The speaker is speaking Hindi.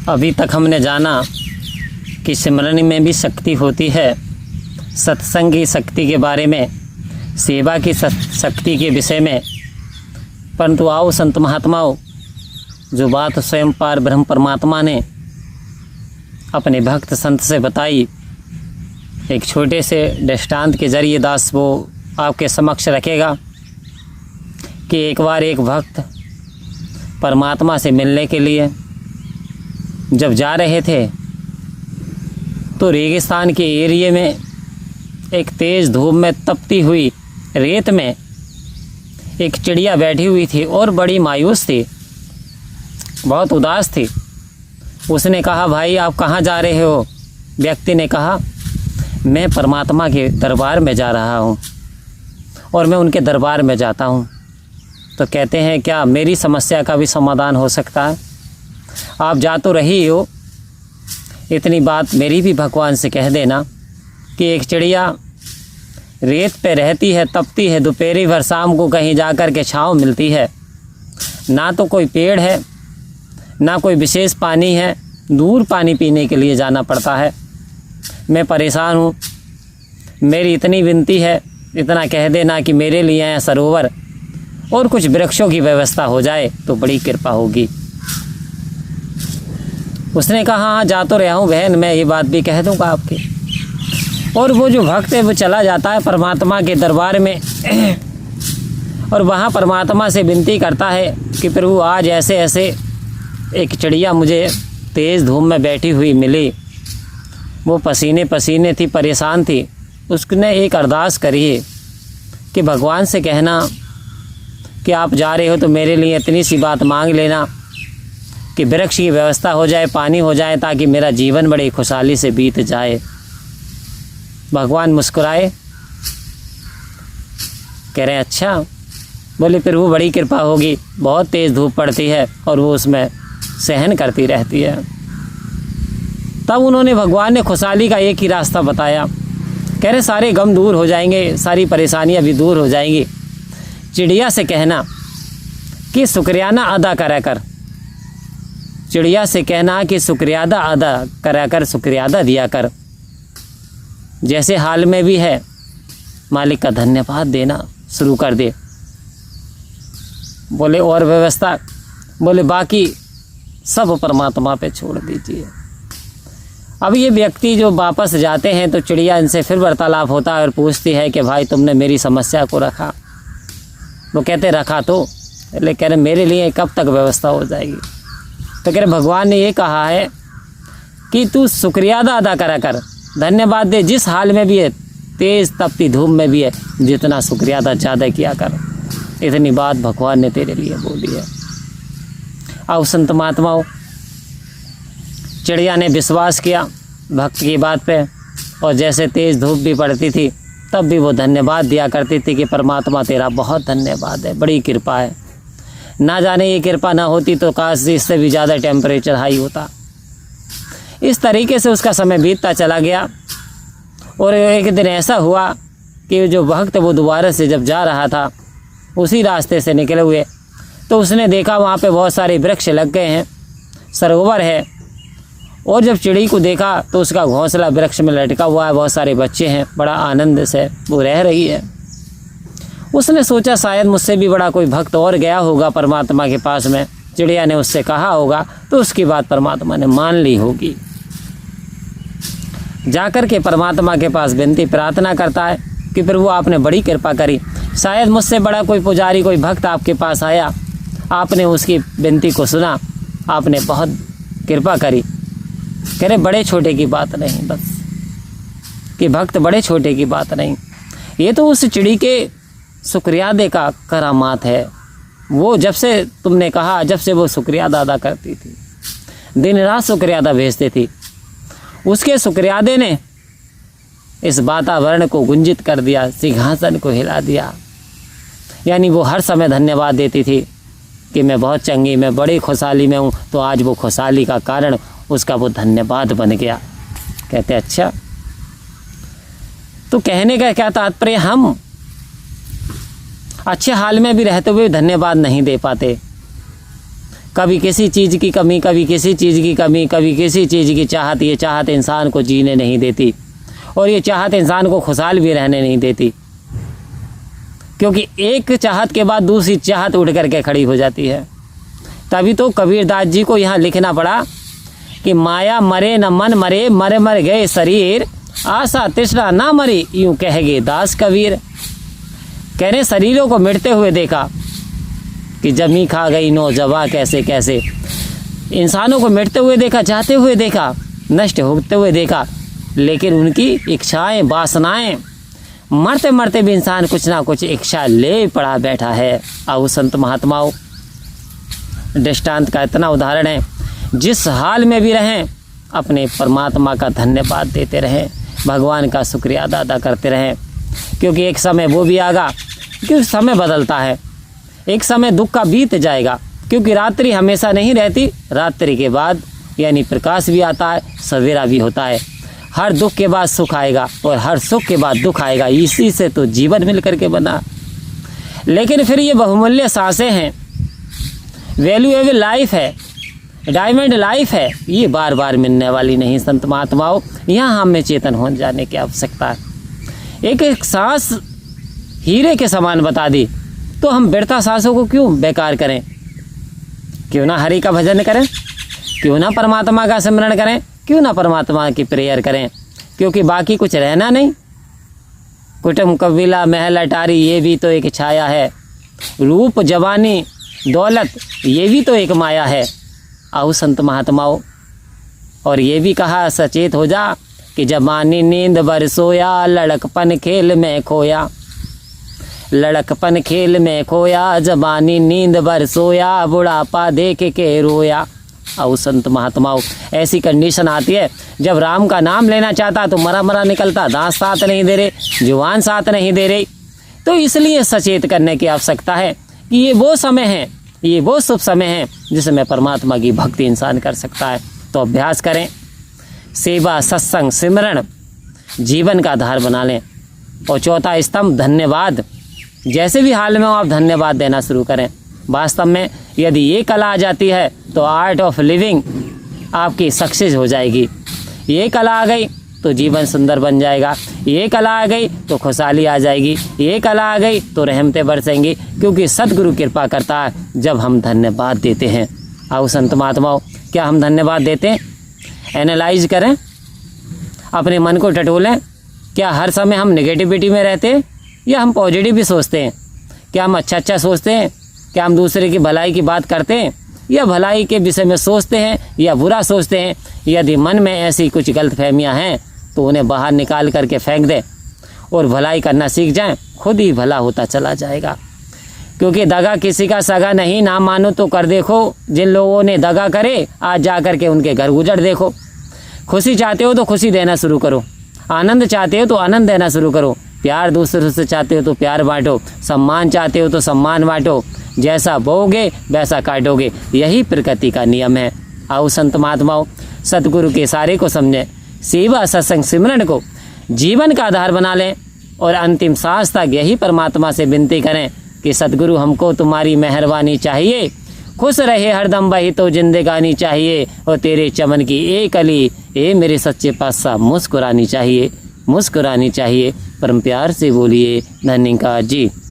अभी तक हमने जाना कि सिमरन में भी शक्ति होती है, सत्संग की शक्ति के बारे में, सेवा की शक्ति के विषय में। परंतु आओ संत महात्माओं, जो बात स्वयं पार ब्रह्म परमात्मा ने अपने भक्त संत से बताई, एक छोटे से दृष्टांत के जरिए दास वो आपके समक्ष रखेगा कि एक बार एक भक्त परमात्मा से मिलने के लिए जब जा रहे थे तो रेगिस्तान के एरिए में एक तेज़ धूप में तपती हुई रेत में एक चिड़िया बैठी हुई थी और बड़ी मायूस थी, बहुत उदास थी। उसने कहा, भाई आप कहाँ जा रहे हो? व्यक्ति ने कहा, मैं परमात्मा के दरबार में जा रहा हूँ और मैं उनके दरबार में जाता हूँ। तो कहते हैं, क्या मेरी समस्या का भी समाधान हो सकता है? आप जा तो रही हो, इतनी बात मेरी भी भगवान से कह देना कि एक चिड़िया रेत पे रहती है, तपती है, दोपहरी भर शाम को कहीं जाकर के छाँव मिलती है, ना तो कोई पेड़ है ना कोई विशेष पानी है, दूर पानी पीने के लिए जाना पड़ता है। मैं परेशान हूँ, मेरी इतनी विनती है, इतना कह देना कि मेरे लिए यहाँ सरोवर और कुछ वृक्षों की व्यवस्था हो जाए तो बड़ी कृपा होगी। उसने कहा, हाँ जा तो रहा हूँ बहन, मैं ये बात भी कह दूँगा आपकी। और वो जो भक्त है वो चला जाता है परमात्मा के दरबार में और वहाँ परमात्मा से विनती करता है कि प्रभु आज ऐसे ऐसे एक चिड़िया मुझे तेज़ धूप में बैठी हुई मिली, वो पसीने पसीने थी, परेशान थी। उसने एक अरदास करी है कि भगवान से कहना कि आप जा रहे हो तो मेरे लिए इतनी सी बात मांग लेना कि वृक्ष की व्यवस्था हो जाए, पानी हो जाए, ताकि मेरा जीवन बड़ी खुशहाली से बीत जाए। भगवान मुस्कुराए, कह रहे अच्छा। बोले प्रभु बड़ी कृपा होगी, बहुत तेज़ धूप पड़ती है और वो उसमें सहन करती रहती है। तब उन्होंने भगवान ने खुशहाली का एक ही रास्ता बताया, कह रहे सारे गम दूर हो जाएंगे, सारी परेशानियां भी दूर हो जाएंगी। चिड़िया से कहना कि शुक्रियाना अदा करा कर, चिड़िया से कहना कि शुक्रियादा अदा करा कर, शुक्रियादा दिया कर। जैसे हाल में भी है मालिक का धन्यवाद देना शुरू कर दे। बोले और व्यवस्था? बोले बाकी सब परमात्मा पे छोड़ दीजिए। अब ये व्यक्ति जो वापस जाते हैं तो चिड़िया इनसे फिर वार्तालाप होता है और पूछती है कि भाई तुमने मेरी समस्या को रखा? वो कहते रखा तो, लेकिन कह रहे मेरे लिए कब तक व्यवस्था हो जाएगी? तो कह रहे भगवान ने ये कहा है कि तू शुक्रियादा अदा करा कर, धन्यवाद दे, जिस हाल में भी है, तेज़ तपती धूप में भी है, जितना शुक्रियादा ज़्यादा किया कर। इतनी बात भगवान ने तेरे लिए बोली है। अब संत महात्माओं, चिड़िया ने विश्वास किया भक्त की बात पे और जैसे तेज़ धूप भी पड़ती थी तब भी वो धन्यवाद दिया करती थी कि परमात्मा तेरा बहुत धन्यवाद है, बड़ी कृपा है। ना जाने ये कृपा ना होती तो काश इससे भी ज़्यादा टेम्परेचर हाई होता। इस तरीके से उसका समय बीतता चला गया और एक दिन ऐसा हुआ कि जो भक्त वो दोबारा से जब जा रहा था, उसी रास्ते से निकले हुए, तो उसने देखा वहाँ पे बहुत सारे वृक्ष लग गए हैं, सरोवर है। और जब चिड़ी को देखा तो उसका घोंसला वृक्ष में लटका हुआ है, बहुत सारे बच्चे हैं, बड़ा आनंद से वो रह रही है। उसने सोचा शायद मुझसे भी बड़ा कोई भक्त और गया होगा परमात्मा के पास में, चिड़िया ने उससे कहा होगा तो उसकी बात परमात्मा ने मान ली होगी। जाकर के परमात्मा के पास विनती प्रार्थना करता है कि प्रभु आपने बड़ी कृपा करी, शायद मुझसे बड़ा कोई पुजारी, कोई भक्त आपके पास आया, आपने उसकी विनती को सुना, आपने बहुत कृपा करी। कह रहे बड़े छोटे की बात नहीं, बस कि भक्त बड़े छोटे की बात नहीं, ये तो उस चिड़ी के शुक्रियादे का करामात है। वो जब से तुमने कहा, जब से वो शुक्रियादा अदा करती थी, दिन रात शुक्रियादा भेजती थी, उसके शुक्रियादे ने इस वातावरण को गुंजित कर दिया, सिंहासन को हिला दिया। यानी वो हर समय धन्यवाद देती थी कि मैं बहुत चंगी, मैं बड़ी खुशहाली में हूँ, तो आज वो खुशहाली का कारण उसका वो धन्यवाद बन गया। कहते अच्छा, तो कहने का क्या तात्पर्य, हम अच्छे हाल में भी रहते हुए धन्यवाद नहीं दे पाते। कभी किसी चीज़ की कमी, कभी किसी चीज़ की कमी, कभी किसी चीज़ की चाहत। ये चाहत इंसान को जीने नहीं देती और ये चाहत इंसान को खुशहाल भी रहने नहीं देती, क्योंकि एक चाहत के बाद दूसरी चाहत उठ करके खड़ी हो जाती है। तभी तो कबीरदास जी को यहाँ लिखना पड़ा कि माया मरे न मन मरे, मर मर गए शरीर, आशा तृष्णा ना मरी, यूं कह गए दास कबीर। कह रहे शरीरों को मिटते हुए देखा कि जमी खा गई नौजवां कैसे कैसे। इंसानों को मिटते हुए देखा, जाते हुए देखा, नष्ट होते हुए देखा, लेकिन उनकी इच्छाएं, वासनाएं, मरते मरते भी इंसान कुछ ना कुछ इच्छा ले पड़ा बैठा है। आओ संत महात्माओं, दृष्टांत का इतना उदाहरण है, जिस हाल में भी रहें अपने परमात्मा का धन्यवाद देते रहें, भगवान का शुक्रिया अदा करते रहें, क्योंकि एक समय वो भी आएगा, क्योंकि समय बदलता है, एक समय दुख का बीत जाएगा, क्योंकि रात्रि हमेशा नहीं रहती, रात्रि के बाद यानी प्रकाश भी आता है, सवेरा भी होता है। हर दुख के बाद सुख आएगा और हर सुख के बाद दुख आएगा, इसी से तो जीवन मिल करके बना। लेकिन फिर ये बहुमूल्य सांसें हैं, वैल्यूएबल लाइफ है, डायमंड लाइफ है, ये बार बार मिलने वाली नहीं। संत महात्माओं, यहाँ हमें चेतन हो जाने की आवश्यकता है। एक एक सांस हीरे के समान बता दी, तो हम व्यर्थ सांसों को क्यों बेकार करें? क्यों ना हरि का भजन करें, क्यों ना परमात्मा का सिमरण करें, क्यों ना परमात्मा की प्रेयर करें, क्योंकि बाकी कुछ रहना नहीं। कुटुंब कबीला महल अटारी ये भी तो एक छाया है, रूप जवानी दौलत ये भी तो एक माया है। आओ संत महात्माओं, और ये भी कहा सचेत हो जा कि जवानी नींद भर सोया, लड़कपन खेल में खोया, लड़कपन खेल में खोया, जवानी नींद भर सोया, बुढ़ापा देख के रोया। आओ संत महात्माओं, ऐसी कंडीशन आती है जब राम का नाम लेना चाहता तो मरा मरा निकलता, दांत साथ नहीं दे रहे, जुबान साथ नहीं दे रही। तो इसलिए सचेत करने की आवश्यकता है कि ये वो समय है, ये वो शुभ समय है जिसमें परमात्मा की भक्ति इंसान कर सकता है। तो अभ्यास करें, सेवा सत्संग सिमरण जीवन का आधार बना लें। और चौथा स्तंभ धन्यवाद, जैसे भी हाल में हो आप धन्यवाद देना शुरू करें। वास्तव में यदि ये कला आ जाती है तो आर्ट ऑफ लिविंग आपकी सक्सेस हो जाएगी। ये कला आ गई तो जीवन सुंदर बन जाएगा, ये कला आ गई तो खुशहाली आ जाएगी, ये कला आ गई तो रहमतें बरसेंगी, क्योंकि सद्गुरु कृपा करता है जब हम धन्यवाद देते हैं। आओ संत महात्माओं, क्या हम धन्यवाद देते हैं? एनालाइज करें, अपने मन को टटोलें। क्या हर समय हम नेगेटिविटी में रहते हैं या हम पॉजिटिव भी सोचते हैं? क्या हम अच्छा सोचते हैं? क्या हम दूसरे की भलाई की बात करते हैं या भलाई के विषय में सोचते हैं या बुरा सोचते हैं? यदि मन में ऐसी कुछ गलतफहमियां हैं तो उन्हें बाहर निकाल करके फेंक दें और भलाई करना सीख जाएं, खुद ही भला होता चला जाएगा। क्योंकि दगा किसी का सगा नहीं, ना मानो तो कर देखो, जिन लोगों ने दगा करे आज जा करके उनके घर गुजर देखो। खुशी चाहते हो तो खुशी देना शुरू करो, आनंद चाहते हो तो आनंद देना शुरू करो, प्यार दूसरों से चाहते हो तो प्यार बांटो, सम्मान चाहते हो तो सम्मान बांटो। जैसा बोओगे वैसा काटोगे, यही प्रकृति का नियम है। आओ संत महात्माओं, सतगुरु के इशारे को समझें, सेवा सत्संग सिमरण को जीवन का आधार बना लें और अंतिम सांस तक यही परमात्मा से विनती करें कि सतगुरु हमको तुम्हारी मेहरबानी चाहिए, खुश रहे हरदम वही तो जिंदगानी चाहिए, और तेरे चमन की एक कली ए मेरे सच्चे पातशाह मुस्कुरानी चाहिए, मुस्कुरानी चाहिए। परम प्यार से बोलिए धन्यवाद जी।